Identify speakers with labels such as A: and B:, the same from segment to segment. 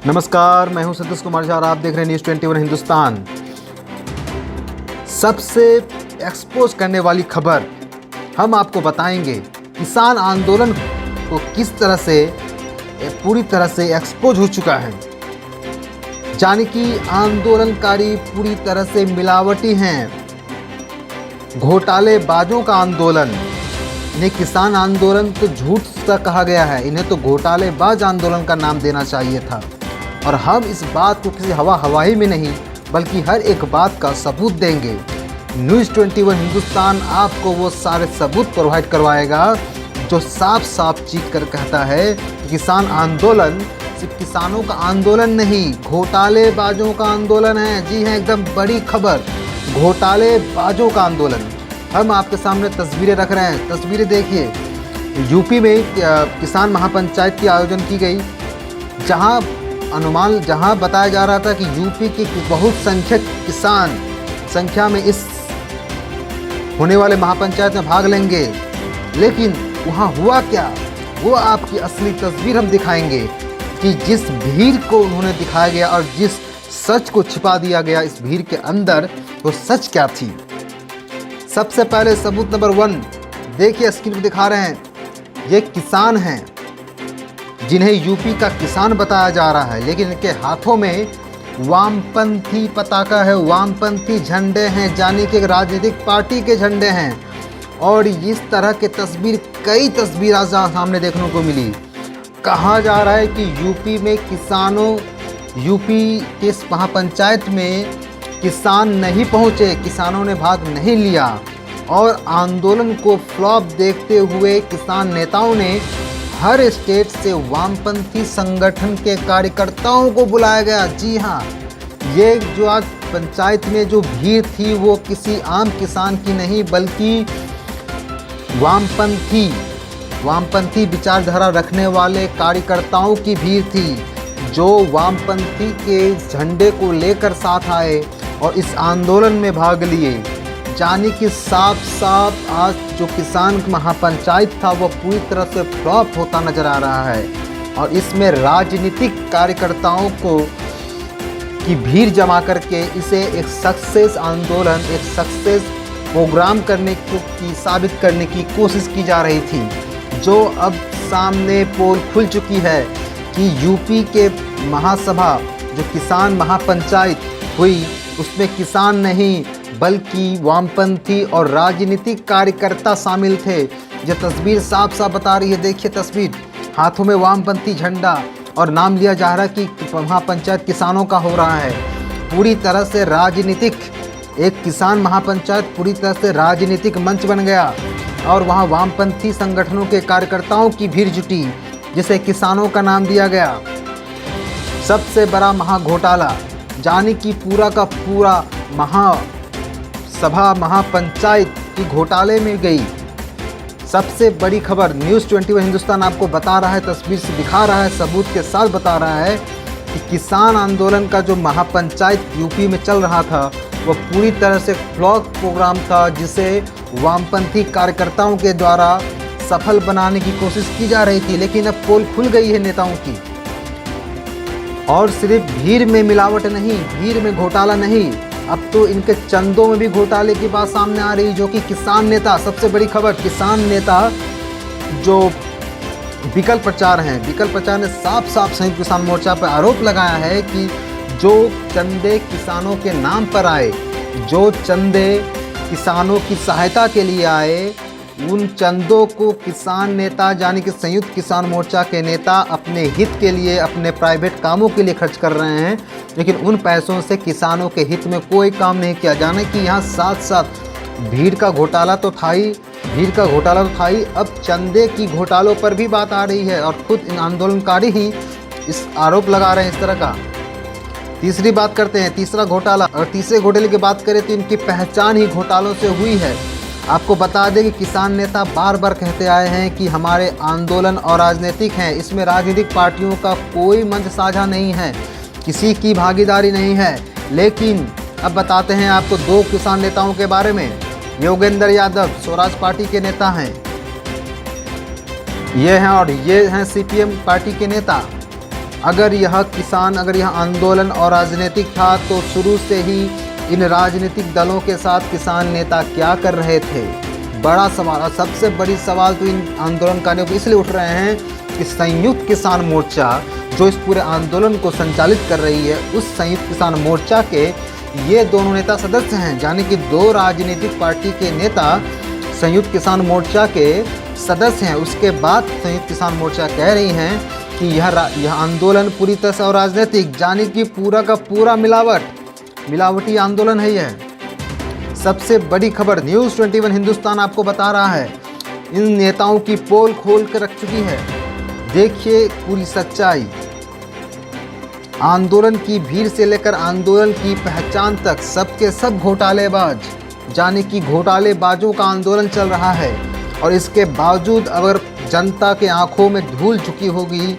A: नमस्कार, मैं हूं सतीश कुमार झा और आप देख रहे हैं न्यूज़ 21 हिंदुस्तान। सबसे एक्सपोज करने वाली खबर हम आपको बताएंगे। किसान आंदोलन को किस तरह से पूरी तरह से एक्सपोज हो चुका है, यानी कि आंदोलनकारी पूरी तरह से मिलावटी हैं, घोटालेबाजों का आंदोलन। इन्हें किसान आंदोलन तो झूठ सा कहा गया है, इन्हें तो घोटालेबाज आंदोलन का नाम देना चाहिए था। और हम इस बात को किसी हवाई में नहीं बल्कि हर एक बात का सबूत देंगे। न्यूज़ 21 हिंदुस्तान आपको वो सारे सबूत प्रोवाइड करवाएगा जो साफ साफ चीख कर कहता है कि किसान आंदोलन सिर्फ किसानों का आंदोलन नहीं, घोटालेबाजों का आंदोलन है। जी हाँ, एकदम बड़ी खबर, घोटालेबाजों का आंदोलन। हम आपके सामने तस्वीरें रख रहे हैं, तस्वीरें देखिए। यूपी में किसान महापंचायत की आयोजन की गई, जहां बताया जा रहा था कि यूपी के बहुत संख्यक किसान संख्या में इस होने वाले महापंचायत में भाग लेंगे। लेकिन वहां हुआ क्या, वो आपकी असली तस्वीर हम दिखाएंगे कि जिस भीड़ को उन्होंने दिखाया गया और जिस सच को छिपा दिया गया इस भीड़ के अंदर, वो सच क्या थी। सबसे पहले सबूत नंबर 1 देखिए, स्क्रीन पर दिखा रहे हैं। ये किसान हैं जिन्हें यूपी का किसान बताया जा रहा है, लेकिन इनके हाथों में वामपंथी पताका है, वामपंथी झंडे हैं, यानी कि राजनीतिक पार्टी के झंडे हैं। और इस तरह के कई तस्वीर आज सामने देखने को मिली। कहा जा रहा है कि यूपी के इस महापंचायत में किसान नहीं पहुंचे, किसानों ने भाग नहीं लिया। और आंदोलन को फ्लॉप देखते हुए किसान नेताओं ने हर स्टेट से वामपंथी संगठन के कार्यकर्ताओं को बुलाया गया। जी हाँ, ये जो आज पंचायत में जो भीड़ थी वो किसी आम किसान की नहीं बल्कि वामपंथी विचारधारा रखने वाले कार्यकर्ताओं की भीड़ थी, जो वामपंथी के झंडे को लेकर साथ आए और इस आंदोलन में भाग लिए। यानी कि साफ आज जो किसान महापंचायत था वो पूरी तरह से फ्लॉप होता नजर आ रहा है। और इसमें राजनीतिक कार्यकर्ताओं की भीड़ जमा करके इसे एक सक्सेस आंदोलन, एक सक्सेस प्रोग्राम साबित करने की कोशिश की जा रही थी। जो अब सामने पोल खुल चुकी है कि यूपी के महासभा जो किसान महापंचायत हुई उसमें किसान नहीं बल्कि वामपंथी और राजनीतिक कार्यकर्ता शामिल थे। यह तस्वीर साफ साफ बता रही है। देखिए तस्वीर, हाथों में वामपंथी झंडा और नाम लिया जा रहा है कि महापंचायत किसानों का हो रहा है। पूरी तरह से राजनीतिक, एक किसान महापंचायत पूरी तरह से राजनीतिक मंच बन गया और वहाँ वामपंथी संगठनों के कार्यकर्ताओं की भीड़ जुटी, जिसे किसानों का नाम दिया गया। सबसे बड़ा महाघोटाला, यानी कि पूरा का पूरा महासभा महापंचायत की घोटाले में गई। सबसे बड़ी खबर न्यूज़ 21 हिंदुस्तान आपको बता रहा है, तस्वीर से दिखा रहा है, सबूत के साथ बता रहा है कि किसान आंदोलन का जो महापंचायत यूपी में चल रहा था वह पूरी तरह से फ्लॉप प्रोग्राम था, जिसे वामपंथी कार्यकर्ताओं के द्वारा सफल बनाने की कोशिश की जा रही थी। लेकिन अब पोल खुल गई है नेताओं की। और सिर्फ भीड़ में मिलावट नहीं, भीड़ में घोटाला नहीं, अब तो इनके चंदों में भी घोटाले की बात सामने आ रही, जो कि किसान नेता, सबसे बड़ी खबर, किसान नेता जो विकल्प प्रचार हैं, विकल्प प्रचार ने साफ संयुक्त किसान मोर्चा पर आरोप लगाया है कि जो चंदे किसानों के नाम पर आए, जो चंदे किसानों की सहायता के लिए आए, उन चंदों को किसान नेता यानी कि संयुक्त किसान मोर्चा के नेता अपने हित के लिए, अपने प्राइवेट कामों के लिए खर्च कर रहे हैं। लेकिन उन पैसों से किसानों के हित में कोई काम नहीं किया। जाने कि यहाँ साथ भीड़ का घोटाला तो था ही, अब चंदे की घोटालों पर भी बात आ रही है और खुद इन आंदोलनकारी ही इस आरोप लगा रहे हैं इस तरह का। तीसरी बात करते हैं, तीसरा घोटाला, और तीसरे घोटाले की बात करें तो इनकी पहचान ही घोटालों से हुई है। आपको बता दें कि किसान नेता बार बार कहते आए हैं कि हमारे आंदोलन और राजनीतिक हैं, इसमें राजनीतिक पार्टियों का कोई मंच साझा नहीं है, किसी की भागीदारी नहीं है। लेकिन अब बताते हैं आपको 2 किसान नेताओं के बारे में। योगेंद्र यादव स्वराज पार्टी के नेता हैं, ये हैं, और ये हैं सीपीएम पार्टी के नेता। अगर यह आंदोलन और राजनीतिक था तो शुरू से ही इन राजनीतिक दलों के साथ किसान नेता क्या कर रहे थे? बड़ा सवाल। और सबसे बड़ी सवाल तो इन आंदोलनकारियों को इसलिए उठ रहे हैं कि संयुक्त किसान मोर्चा जो इस पूरे आंदोलन को संचालित कर रही है, उस संयुक्त किसान मोर्चा के ये दोनों नेता सदस्य हैं, यानी कि 2 राजनीतिक पार्टी के नेता संयुक्त किसान मोर्चा के सदस्य हैं। उसके बाद संयुक्त किसान मोर्चा कह रही हैं कि यह आंदोलन पूरी तरह से राजनीतिक, यानी कि पूरा का पूरा मिलावटी आंदोलन है। यह सबसे बड़ी खबर न्यूज़ 21 हिंदुस्तान आपको बता रहा है। इन नेताओं की पोल खोल कर रख चुकी है। देखिए पूरी सच्चाई। आंदोलन की भीड़ से लेकर आंदोलन की पहचान तक सबके सब घोटालेबाज, यानी कि घोटालेबाजों का आंदोलन चल रहा है। और इसके बावजूद अगर जनता के आंखों में धूल झुकी होगी,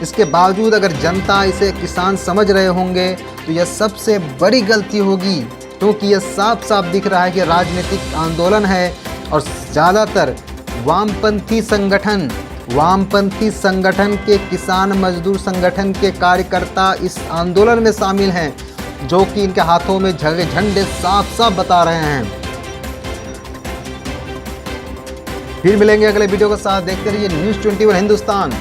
A: इसके बावजूद अगर जनता इसे किसान समझ रहे होंगे, तो यह सबसे बड़ी गलती होगी, क्योंकि यह साफ साफ दिख रहा है कि राजनीतिक आंदोलन है। और ज़्यादातर वामपंथी संगठन के किसान मजदूर संगठन के कार्यकर्ता इस आंदोलन में शामिल हैं, जो कि इनके हाथों में झंडे साफ साफ बता रहे हैं। फिर मिलेंगे अगले वीडियो के साथ। देखते रहिए न्यूज़ 21 हिंदुस्तान।